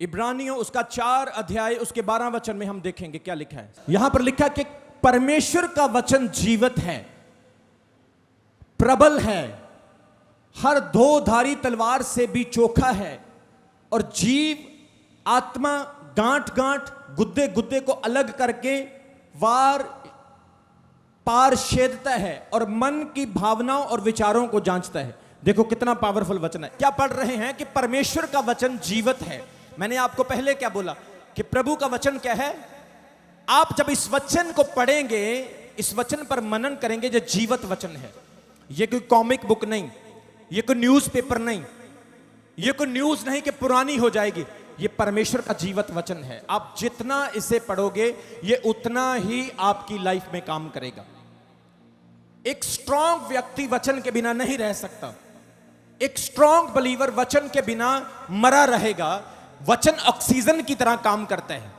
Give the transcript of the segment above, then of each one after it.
इब्रानियों उसका 4 अध्याय उसके 12 वचन में हम देखेंगे क्या लिखा है। यहां पर लिखा कि परमेश्वर का वचन जीवित है, प्रबल है, हर दो धारी तलवार से भी चोखा है और जीव आत्मा गांठ गांठ गुद्दे गुद्दे को अलग करके वार पार छेदता है और मन की भावनाओं और विचारों को जांचता है। देखो कितना पावरफुल वचन है। क्या पढ़ रहे हैं कि परमेश्वर का वचन जीवित है। मैंने आपको पहले क्या बोला कि प्रभु का वचन क्या है। आप जब इस वचन को पढ़ेंगे, इस वचन पर मनन करेंगे, जो जीवित वचन है। ये कोई कॉमिक बुक नहीं, ये कोई न्यूज़पेपर नहीं, ये कोई न्यूज़ नहीं कि पुरानी हो जाएगी। ये परमेश्वर का जीवित वचन है। आप जितना इसे पढ़ोगे ये उतना ही आपकी लाइफ में काम करेगा। एक स्ट्रांग व्यक्ति वचन के बिना नहीं रह सकता। एक स्ट्रांग बिलीवर वचन के बिना मरा रहेगा। वचन ऑक्सीजन की तरह काम करता है।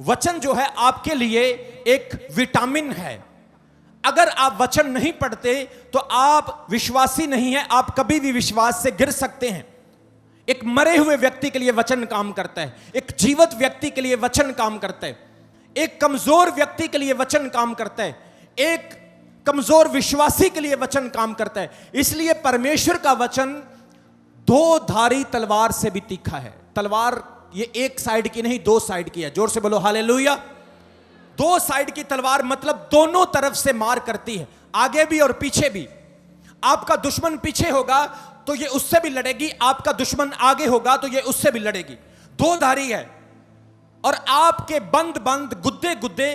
वचन जो है आपके लिए एक विटामिन है। अगर आप वचन नहीं पढ़ते तो आप विश्वासी नहीं है, आप कभी भी विश्वास से गिर सकते हैं। एक मरे हुए व्यक्ति के लिए वचन काम करता है, एक जीवित व्यक्ति के लिए वचन काम करता है, एक कमजोर व्यक्ति के लिए वचन काम करता है, एक कमजोर विश्वासी के लिए वचन काम करता है। इसलिए परमेश्वर का वचन दो धारी तलवार से भी तीखा है। तलवार ये एक साइड की नहीं, दो साइड की है। जोर से बोलो हालेलुया। दो साइड की तलवार मतलब दोनों तरफ से मार करती है, आगे भी और पीछे भी। आपका दुश्मन पीछे होगा तो ये उससे भी लड़ेगी, आपका दुश्मन आगे होगा तो ये उससे भी लड़ेगी। दो धारी है और आपके बंद बंद गुद्दे गुद्दे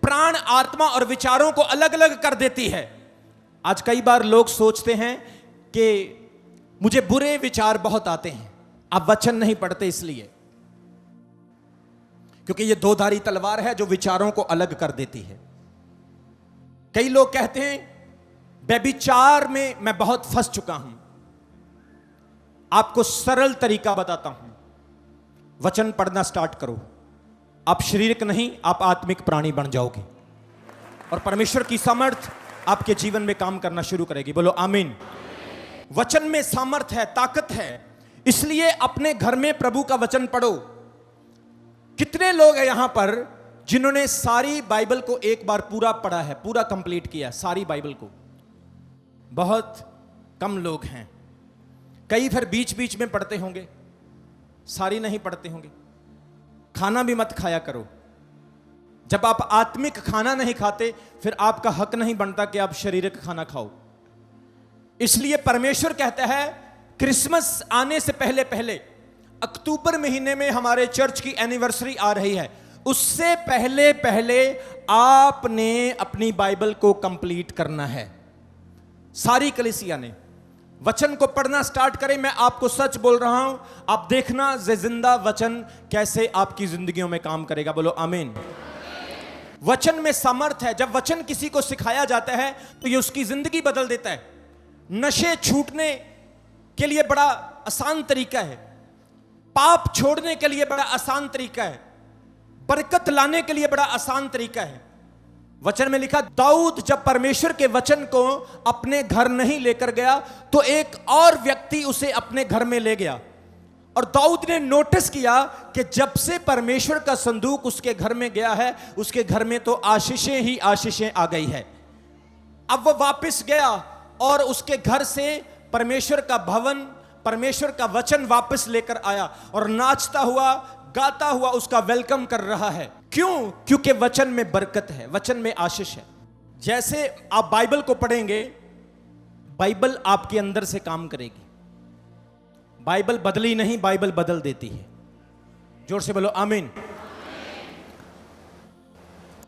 प्राण, आत्मा और विचारों को अलग अलग कर देती है। आज कई बार लोग सोचते हैं कि मुझे बुरे विचार बहुत आते हैं। आप वचन नहीं पढ़ते इसलिए, क्योंकि ये दो धारी तलवार है जो विचारों को अलग कर देती है। कई लोग कहते हैं व्यभिचार में मैं बहुत फंस चुका हूं। आपको सरल तरीका बताता हूं, वचन पढ़ना स्टार्ट करो। आप शारीरिक नहीं, आप आत्मिक प्राणी बन जाओगे और परमेश्वर की सामर्थ आपके जीवन में काम करना शुरू करेगी। बोलो आमीन। वचन में सामर्थ है, ताकत है, इसलिए अपने घर में प्रभु का वचन पढ़ो। कितने लोग हैं यहां पर जिन्होंने सारी बाइबल को एक बार पूरा पढ़ा है, पूरा कंप्लीट किया सारी बाइबल को? बहुत कम लोग हैं। कई फिर बीच बीच में पढ़ते होंगे, सारी नहीं पढ़ते होंगे। खाना भी मत खाया करो। जब आप आत्मिक खाना नहीं खाते फिर आपका हक नहीं बनता कि आप शारीरिक खाना खाओ। इसलिए परमेश्वर कहता है क्रिसमस आने से पहले पहले, अक्टूबर महीने में हमारे चर्च की एनिवर्सरी आ रही है, उससे पहले पहले आपने अपनी बाइबल को कंप्लीट करना है। सारी कलीसिया ने वचन को पढ़ना स्टार्ट करें। मैं आपको सच बोल रहा हूं, आप देखना जिंदा वचन कैसे आपकी जिंदगियों में काम करेगा। बोलो आमीन। वचन में सामर्थ है। जब वचन किसी को सिखाया जाता है तो ये उसकी जिंदगी बदल देता है। नशे छूटने के लिए बड़ा आसान तरीका है, पाप छोड़ने के लिए बड़ा आसान तरीका है, बरकत लाने के लिए बड़ा आसान तरीका है। वचन में लिखा, दाऊद जब परमेश्वर के वचन को अपने घर नहीं लेकर गया तो एक और व्यक्ति उसे अपने घर में ले गया। और दाऊद ने नोटिस किया कि जब से परमेश्वर का संदूक उसके घर में गया है, उसके घर में तो आशीषें ही आशीषें आ गई है। अब वो वापस गया और उसके घर से परमेश्वर का भवन, परमेश्वर का वचन वापस लेकर आया और नाचता हुआ, गाता हुआ उसका वेलकम कर रहा है। क्यों? क्योंकि वचन में बरकत है, वचन में आशीष है। जैसे आप बाइबल को पढ़ेंगे, बाइबल आपके अंदर से काम करेगी। बाइबल बदली नहीं, बाइबल बदल देती है। जोर से बोलो आमीन।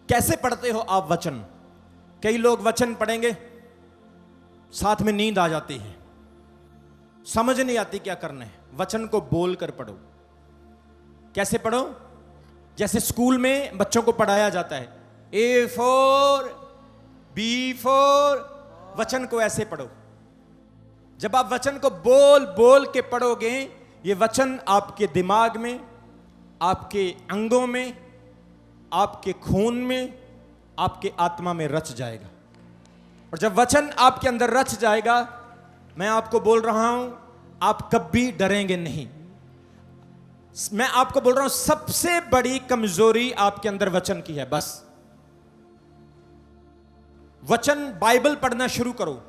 कैसे पढ़ते हो आप वचन? कई लोग वचन पढ़ेंगे, साथ में नींद आ जाती है, समझ नहीं आती क्या करना है। वचन को बोल कर पढ़ो। कैसे पढ़ो? जैसे स्कूल में बच्चों को पढ़ाया जाता है, A for B for, वचन को ऐसे पढ़ो। जब आप वचन को बोल बोल के पढ़ोगे, ये वचन आपके दिमाग में, आपके अंगों में, आपके खून में, आपके आत्मा में रच जाएगा। और जब वचन आपके अंदर रच जाएगा, मैं आपको बोल रहा हूं, आप कभी डरेंगे नहीं। मैं आपको बोल रहा हूं, सबसे बड़ी कमजोरी आपके अंदर वचन की है। बस वचन, बाइबल पढ़ना शुरू करो।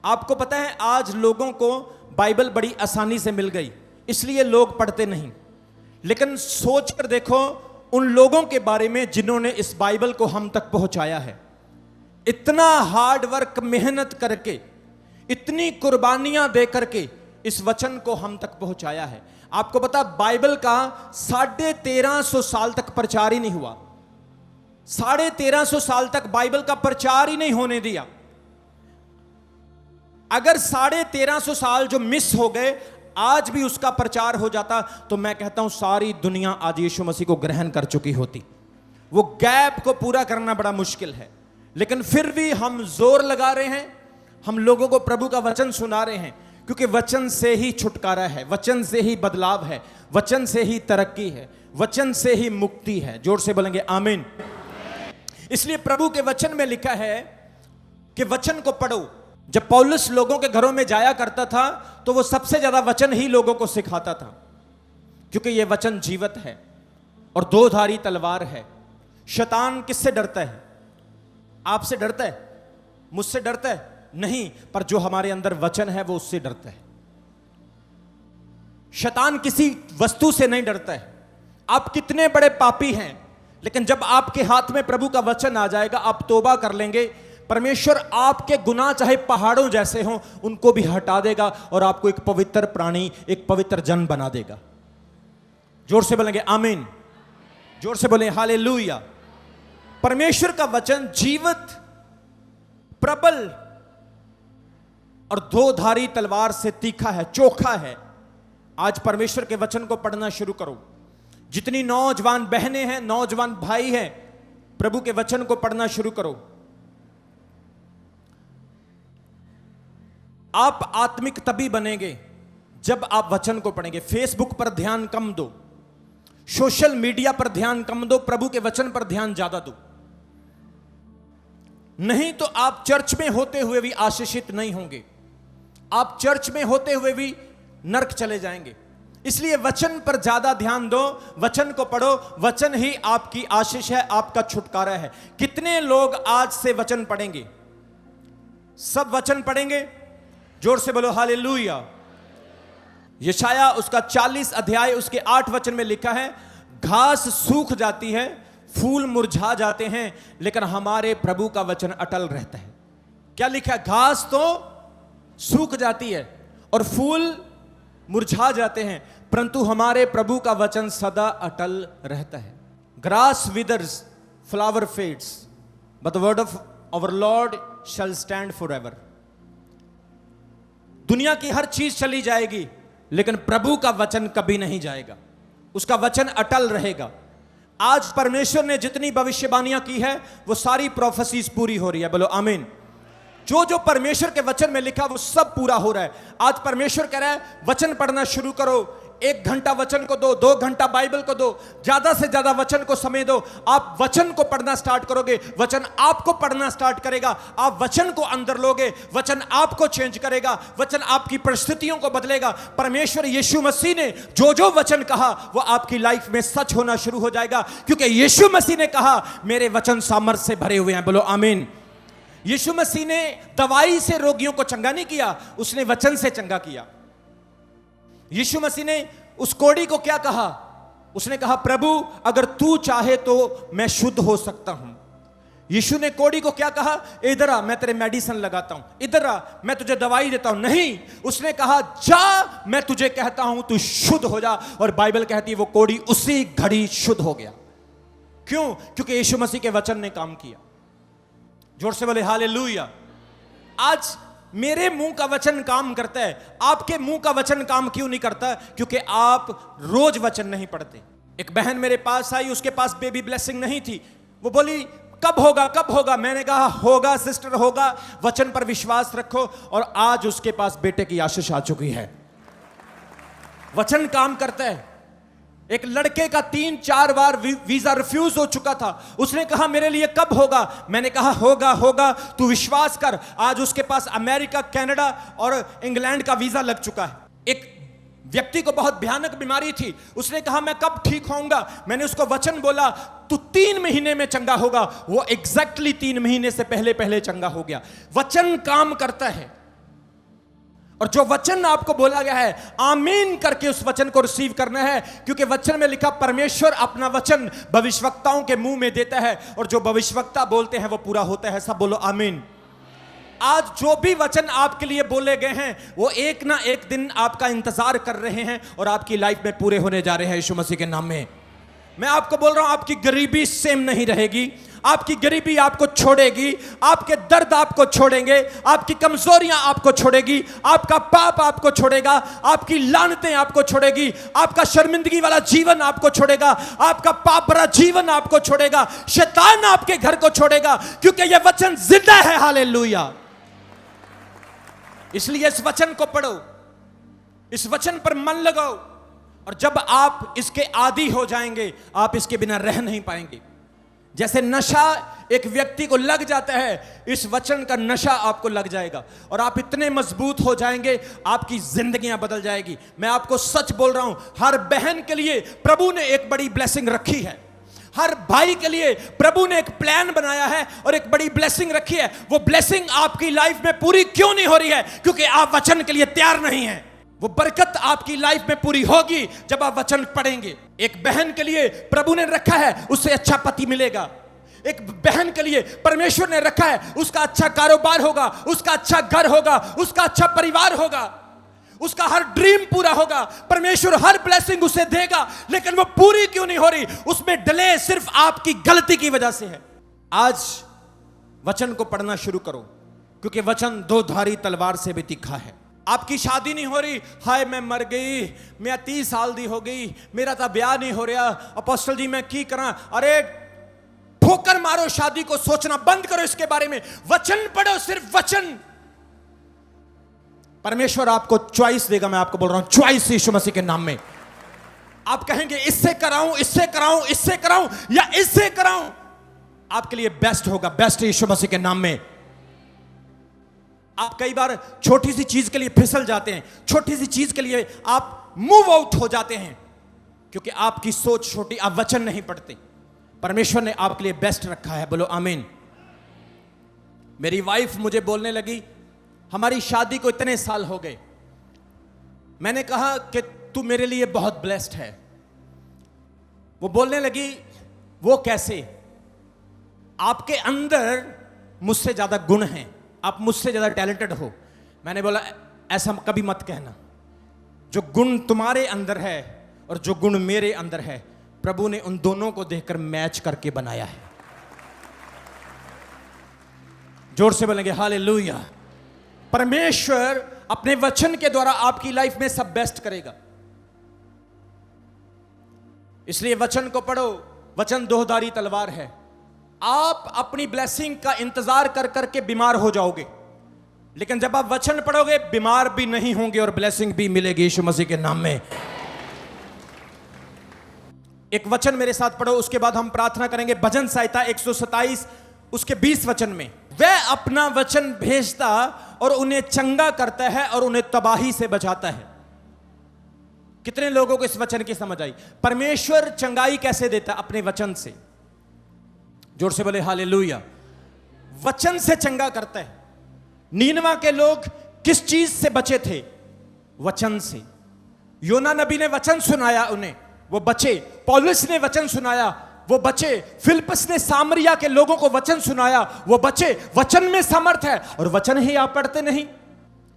आपको पता है आज लोगों को बाइबल बड़ी आसानी से मिल गई, इसलिए लोग पढ़ते नहीं। लेकिन सोचकर देखो उन लोगों के बारे में जिन्होंने इस बाइबल को हम तक पहुंचाया है। इतना हार्ड वर्क, मेहनत करके, इतनी कुर्बानियां दे करके इस वचन को हम तक पहुंचाया है। आपको पता, बाइबल का 1350 साल तक प्रचार ही नहीं हुआ। 1350 साल तक बाइबल का प्रचार ही नहीं होने दिया। अगर 1350 साल जो मिस हो गए, आज भी उसका प्रचार हो जाता, तो मैं कहता हूं सारी दुनिया आज यीशु मसीह को ग्रहण कर चुकी होती। वो गैप को पूरा करना बड़ा मुश्किल है, लेकिन फिर भी हम जोर लगा रहे हैं, हम लोगों को प्रभु का वचन सुना रहे हैं, क्योंकि वचन से ही छुटकारा है, वचन से ही बदलाव है, वचन से ही तरक्की है, वचन से ही मुक्ति है। जोर से बोलेंगे आमीन। इसलिए प्रभु के वचन में लिखा है कि वचन को पढ़ो। जब पौलुस लोगों के घरों में जाया करता था तो वो सबसे ज्यादा वचन ही लोगों को सिखाता था, क्योंकि ये वचन जीवित है और दो धारी तलवार है। शैतान किससे डरता है? आपसे डरता है? मुझसे डरता है? नहीं, पर जो हमारे अंदर वचन है वो उससे डरता है। शैतान किसी वस्तु से नहीं डरता है। आप कितने बड़े पापी हैं, लेकिन जब आपके हाथ में प्रभु का वचन आ जाएगा, आप तौबा कर लेंगे, परमेश्वर आपके गुनाह चाहे पहाड़ों जैसे हों उनको भी हटा देगा और आपको एक पवित्र प्राणी, एक पवित्र जन बना देगा। जोर से बोलेंगे आमीन। जोर से बोलें हालेलुया। परमेश्वर का वचन जीवित, प्रबल और दो धारी तलवार से तीखा है, चोखा है। आज परमेश्वर के वचन को पढ़ना शुरू करो। जितनी नौजवान बहनें हैं, नौजवान भाई हैं, प्रभु के वचन को पढ़ना शुरू करो। आप आत्मिक तभी बनेंगे जब आप वचन को पढ़ेंगे। फेसबुक पर ध्यान कम दो, सोशल मीडिया पर ध्यान कम दो, प्रभु के वचन पर ध्यान ज्यादा दो। नहीं तो आप चर्च में होते हुए भी आशीषित नहीं होंगे, आप चर्च में होते हुए भी नरक चले जाएंगे। इसलिए वचन पर ज्यादा ध्यान दो, वचन को पढ़ो। वचन ही आपकी आशीष है, आपका छुटकारा है। कितने लोग आज से वचन पढ़ेंगे? सब वचन पढ़ेंगे? जोर से बोलो हालेलुया। यशाया उसका 40 अध्याय उसके 8 वचन में लिखा है, घास सूख जाती है, फूल मुरझा जाते हैं, लेकिन हमारे प्रभु का वचन अटल रहता है। क्या लिखा है? घास तो सूख जाती है और फूल मुरझा जाते हैं, परंतु हमारे प्रभु का वचन सदा अटल रहता है। Grass withers, flower fades, but the word of our Lord shall stand forever. दुनिया की हर चीज चली जाएगी, लेकिन प्रभु का वचन कभी नहीं जाएगा, उसका वचन अटल रहेगा। आज परमेश्वर ने जितनी भविष्यवाणियां की है वो सारी प्रोफेसीज पूरी हो रही है। बोलो आमीन। जो जो परमेश्वर के वचन में लिखा वो सब पूरा हो रहा है। आज परमेश्वर कह रहा है वचन पढ़ना शुरू करो। 1 घंटा वचन को दो, 2 घंटा बाइबल को दो, ज्यादा से ज्यादा वचन को समय दो। आप वचन को पढ़ना स्टार्ट करोगे, वचन आपको पढ़ना स्टार्ट करेगा। आप वचन को अंदर लोगे, वचन आपको चेंज करेगा, वचन आपकी परिस्थितियों को बदलेगा। परमेश्वर यीशु मसीह ने जो जो वचन कहा वो आपकी लाइफ में सच होना शुरू हो जाएगा, क्योंकि यीशु मसीह ने कहा मेरे वचन सामर्थ्य से भरे हुए हैं। बोलो आमीन। यीशु मसीह ने दवाई से रोगियों को चंगा नहीं किया, उसने वचन से चंगा किया। यीशु मसीह ने उस कोढ़ी को क्या कहा? उसने कहा प्रभु अगर तू चाहे तो मैं शुद्ध हो सकता हूं। यीशु ने कोढ़ी को क्या कहा? इधर आ, मैं तेरे मेडिसिन लगाता हूं, इधर आ, मैं तुझे दवाई देता हूं। नहीं, उसने कहा जा, मैं तुझे कहता हूं तू शुद्ध हो जा। और बाइबल कहती है वो कोढ़ी उसी घड़ी शुद्ध हो गया। क्यों? क्योंकि यीशु मसीह के वचन ने काम किया। जोर से बोले हालेलुया। आज मेरे मुंह का वचन काम करता है, आपके मुंह का वचन काम क्यों नहीं करता? क्योंकि आप रोज वचन नहीं पढ़ते। एक बहन मेरे पास आई, उसके पास बेबी ब्लेसिंग नहीं थी। वो बोली कब होगा, कब होगा? मैंने कहा होगा सिस्टर, होगा, वचन पर विश्वास रखो। और आज उसके पास बेटे की आशीष आ चुकी है। वचन काम करता है। एक लड़के का 3-4 बार वीजा रिफ्यूज हो चुका था। उसने कहा मेरे लिए कब होगा? मैंने कहा होगा, होगा, तू विश्वास कर। आज उसके पास अमेरिका, कनाडा और इंग्लैंड का वीजा लग चुका है। एक व्यक्ति को बहुत भयानक बीमारी थी। उसने कहा मैं कब ठीक होऊंगा। मैंने उसको वचन बोला तू 3 महीने में चंगा होगा। वो एग्जैक्टली 3 महीने से पहले चंगा हो गया। वचन काम करता है, और जो वचन आपको बोला गया है आमीन करके उस वचन को रिसीव करना है, क्योंकि वचन में लिखा परमेश्वर अपना वचन भविष्यवक्ताओं के मुंह में देता है, और जो भविष्यवक्ता बोलते हैं वो पूरा होता है। सब बोलो आमीन। आज जो भी वचन आपके लिए बोले गए हैं वो एक ना एक दिन आपका इंतजार कर रहे हैं और आपकी लाइफ में पूरे होने जा रहे हैं यीशु मसीह के नाम में। मैं आपको बोल रहा हूं, आपकी गरीबी सेम नहीं रहेगी। आपकी गरीबी आपको छोड़ेगी, आपके दर्द आपको छोड़ेंगे, आपकी कमजोरियां आपको छोड़ेगी, आपका पाप आपको छोड़ेगा, आपकी लानतें आपको छोड़ेगी, आपका शर्मिंदगी वाला जीवन आपको छोड़ेगा, आपका पाप भरा जीवन आपको छोड़ेगा, शैतान आपके घर को छोड़ेगा, क्योंकि यह वचन जिंदा है। हालेलुया। इसलिए इस वचन को पढ़ो, इस वचन पर मन लगाओ, और जब आप इसके आदी हो जाएंगे आप इसके बिना रह नहीं पाएंगे। जैसे नशा एक व्यक्ति को लग जाता है, इस वचन का नशा आपको लग जाएगा और आप इतने मजबूत हो जाएंगे, आपकी जिंदगियां बदल जाएगी। मैं आपको सच बोल रहा हूं, हर बहन के लिए प्रभु ने एक बड़ी ब्लेसिंग रखी है। हर भाई के लिए प्रभु ने एक प्लान बनाया है और एक बड़ी ब्लेसिंग रखी है। वो ब्लेसिंग आपकी लाइफ में पूरी क्यों नहीं हो रही है? क्योंकि आप वचन के लिए तैयार नहीं हैं। वो बरकत आपकी लाइफ में पूरी होगी जब आप वचन पढ़ेंगे। एक बहन के लिए प्रभु ने रखा है, उससे अच्छा पति मिलेगा। एक बहन के लिए परमेश्वर ने रखा है, उसका अच्छा कारोबार होगा, उसका अच्छा घर होगा, उसका अच्छा परिवार होगा, उसका हर ड्रीम पूरा होगा। परमेश्वर हर ब्लेसिंग उसे देगा, लेकिन वो पूरी क्यों नहीं हो रही? उसमें डिले सिर्फ आपकी गलती की वजह से है। आज वचन को पढ़ना शुरू करो, क्योंकि वचन 2 धारी तलवार से भी तीखा है। आपकी शादी नहीं हो रही, हाय मैं मर गई, मैं 30 साल दी हो गई, मेरा तो ब्याह नहीं हो रहा, अपोस्टल जी मैं की करा। अरे ठोकर मारो, शादी को सोचना बंद करो इसके बारे में। वचन पढ़ो, सिर्फ वचन। परमेश्वर आपको चॉइस देगा। मैं आपको बोल रहा हूं, चॉइस यीशु मसीह के नाम में। आप कहेंगे इससे कराऊं, इससे कराऊं, इससे कराऊं या इससे कराऊं, आपके लिए बेस्ट होगा, बेस्ट यीशु मसीह के नाम में। आप कई बार छोटी सी चीज के लिए फिसल जाते हैं, छोटी सी चीज के लिए आप मूव आउट हो जाते हैं, क्योंकि आपकी सोच छोटी, आप वचन नहीं पढ़ते। परमेश्वर ने आपके लिए बेस्ट रखा है। बोलो आमीन। मेरी वाइफ मुझे बोलने लगी, हमारी शादी को इतने साल हो गए, मैंने कहा कि तू मेरे लिए बहुत ब्लेस्ड है। वो बोलने लगी, वो कैसे? आपके अंदर मुझसे ज्यादा गुण हैं, आप मुझसे ज्यादा टैलेंटेड हो। मैंने बोला ऐसा कभी मत कहना। जो गुण तुम्हारे अंदर है और जो गुण मेरे अंदर है, प्रभु ने उन दोनों को देखकर मैच करके बनाया है। जोर से बोलेंगे हालेलुया। परमेश्वर अपने वचन के द्वारा आपकी लाइफ में सब बेस्ट करेगा। इसलिए वचन को पढ़ो। वचन 2 धारी तलवार है। आप अपनी ब्लेसिंग का इंतजार कर करके बीमार हो जाओगे, लेकिन जब आप वचन पढ़ोगे बीमार भी नहीं होंगे और ब्लेसिंग भी मिलेगी यीशु मसीह के नाम में। एक वचन मेरे साथ पढ़ो, उसके बाद हम प्रार्थना करेंगे। भजन संहिता 127 उसके 20 वचन में, वह अपना वचन भेजता और उन्हें चंगा करता है और उन्हें तबाही से बचाता है। कितने लोगों को इस वचन की समझ आई? परमेश्वर चंगाई कैसे देता? अपने वचन से। जोर से बोले हालेलुया। वचन से चंगा करता है। नीनवा के लोग किस चीज से बचे थे? वचन से। योना नबी ने वचन सुनाया उन्हें, वो बचे। पौलुस ने वचन सुनाया, वो बचे। फिलिप्पस ने सामरिया के लोगों को वचन सुनाया, वो बचे। वचन में समर्थ है, और वचन ही आप पढ़ते नहीं।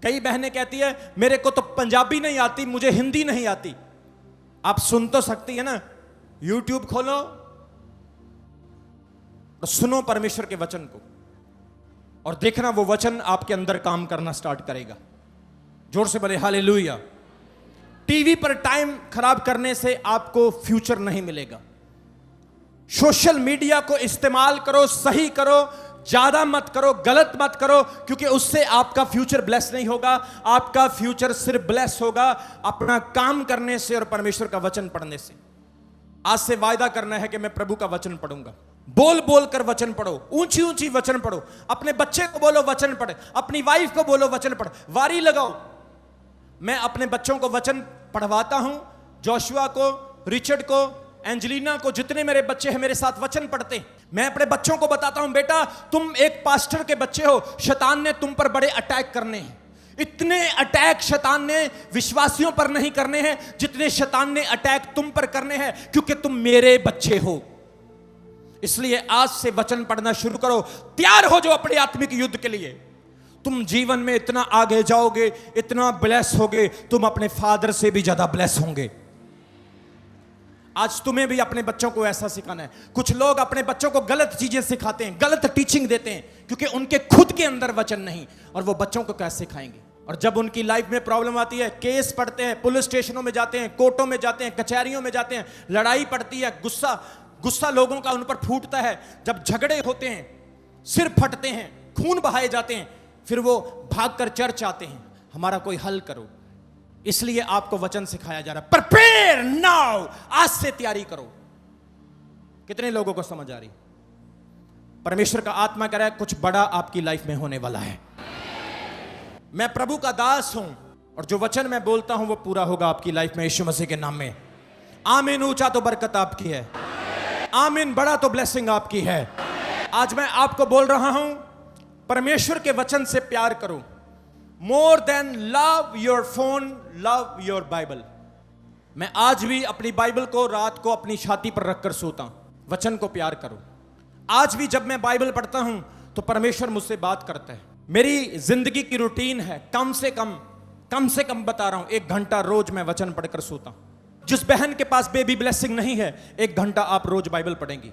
कई बहनें कहती है मेरे को तो पंजाबी नहीं आती, मुझे हिंदी नहीं आती। आप सुन तो सकती है ना, यूट्यूब खोलो और सुनो परमेश्वर के वचन को, और देखना वो वचन आपके अंदर काम करना स्टार्ट करेगा। जोर से बोले हालेलुया। टीवी पर टाइम खराब करने से आपको फ्यूचर नहीं मिलेगा। सोशल मीडिया को इस्तेमाल करो, सही करो, ज्यादा मत करो, गलत मत करो, क्योंकि उससे आपका फ्यूचर ब्लेस नहीं होगा। आपका फ्यूचर सिर्फ ब्लेस होगा अपना काम करने से और परमेश्वर का वचन पढ़ने से। आज से वायदा करना है कि मैं प्रभु का वचन पढ़ूंगा। बोल बोल कर वचन पढ़ो, ऊंची ऊंची वचन पढ़ो। अपने बच्चे को बोलो वचन पढ़े, अपनी वाइफ को बोलो वचन पढ़। वारी लगाओ। मैं अपने बच्चों को वचन पढ़वाता हूं, जोशुआ को, रिचर्ड को, एंजेलिना को, जितने मेरे बच्चे हैं मेरे साथ वचन पढ़ते हैं, मैं अपने बच्चों को बताता हूं, बेटा तुम एक पास्टर के बच्चे हो, शैतान ने तुम पर बड़े अटैक करने हैं। इतने अटैक शैतान ने विश्वासियों पर नहीं करने हैं जितने शैतान ने अटैक तुम पर करने हैं, क्योंकि तुम मेरे बच्चे हो। इसलिए आज से वचन पढ़ना शुरू करो, तैयार हो जो अपने आत्मिक युद्ध के लिए। तुम जीवन में इतना आगे जाओगे, इतना ब्लेस होगे, तुम अपने फादर से भी ज्यादा ब्लेस होंगे। आज तुम्हें भी अपने बच्चों को ऐसा सिखाना है। कुछ लोग अपने बच्चों को गलत चीजें सिखाते हैं, गलत टीचिंग देते हैं, क्योंकि उनके खुद के अंदर वचन नहीं, और वो बच्चों को कैसे सिखाएंगे। और जब उनकी लाइफ में प्रॉब्लम आती है, केस पढ़ते हैं, पुलिस स्टेशनों में जाते हैं, कोर्टों में जाते हैं, कचहरियों में जाते हैं, लड़ाई पड़ती है, गुस्सा लोगों का उन पर फूटता है, जब झगड़े होते हैं, सिर फटते हैं, खून बहाए जाते हैं, फिर वो भागकर चर्च आते हैं, हमारा कोई हल करो। इसलिए आपको वचन सिखाया जा रहा है, प्रिपेयर नाउ, आज से तैयारी करो। कितने लोगों को समझ आ रही? परमेश्वर का आत्मा कह रहा है कुछ बड़ा आपकी लाइफ में होने वाला है। मैं प्रभु का दास हूं, और जो वचन मैं बोलता हूं वो पूरा होगा आपकी लाइफ में, यीशु मसीह के नाम में। आमीन। ऊंचा तो बरकत आपकी है, आमीन। बड़ा तो ब्लेसिंग आपकी है। आज मैं आपको बोल रहा हूं, परमेश्वर के वचन से प्यार करो। More than love your phone, love your Bible. मैं आज भी अपनी बाइबल को रात को अपनी छाती पर रखकर सोता हूं। वचन को प्यार करो। आज भी जब मैं बाइबल पढ़ता हूं तो परमेश्वर मुझसे बात करता है। मेरी जिंदगी की रूटीन है, कम से कम बता रहा हूं, 1 घंटा रोज मैं वचन पढ़कर सोता हूं। जिस बहन के पास बेबी ब्लेसिंग नहीं है, 1 घंटा आप रोज बाइबल पढ़ेंगी।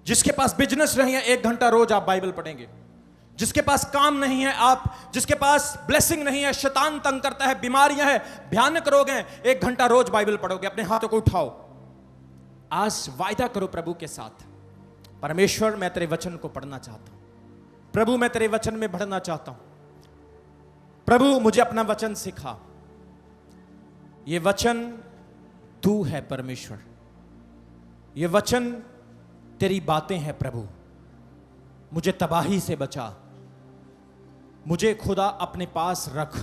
जिसके पास बिजनेस नहीं है, 1 घंटा रोज आप बाइबल पढ़ेंगे। जिसके पास काम नहीं है, जिसके पास ब्लेसिंग नहीं है, शैतान तंग करता है, बीमारियां हैं, भयानक रोग हैं, 1 घंटा रोज बाइबल पढ़ोगे। अपने हाथों को उठाओ, आज वायदा करो प्रभु के साथ, परमेश्वर मैं तेरे वचन को पढ़ना चाहता हूं। प्रभु मैं तेरे वचन में बढ़ना चाहता हूं। प्रभु मुझे अपना वचन सिखा। ये वचन तू है परमेश्वर, ये वचन तेरी बातें हैं प्रभु। मुझे तबाही से बचा, मुझे खुदा अपने पास रख।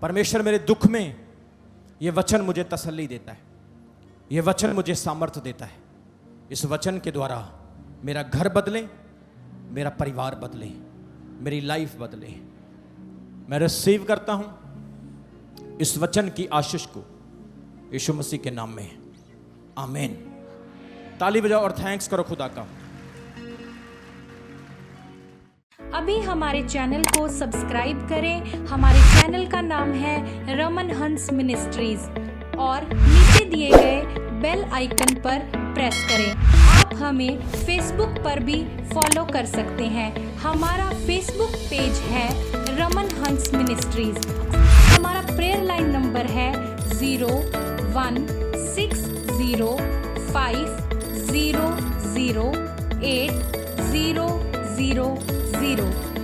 परमेश्वर मेरे दुख में यह वचन मुझे तसल्ली देता है, यह वचन मुझे सामर्थ्य देता है। इस वचन के द्वारा मेरा घर बदले, मेरा परिवार बदले, मेरी लाइफ बदले। मैं रिसीव करता हूं इस वचन की आशीष को यीशु मसीह के नाम में, आमीन। ताली बजाओ और थैंक्स करो खुदा का। अभी हमारे चैनल को सब्सक्राइब करें। हमारे चैनल का नाम है रमन हंस मिनिस्ट्रीज, और नीचे दिए गए बेल आइकन पर प्रेस करें। आप हमें फेसबुक पर भी फॉलो कर सकते हैं। हमारा फेसबुक पेज है रमन हंस मिनिस्ट्रीज। हमारा प्रेयर लाइन नंबर है 0160500800।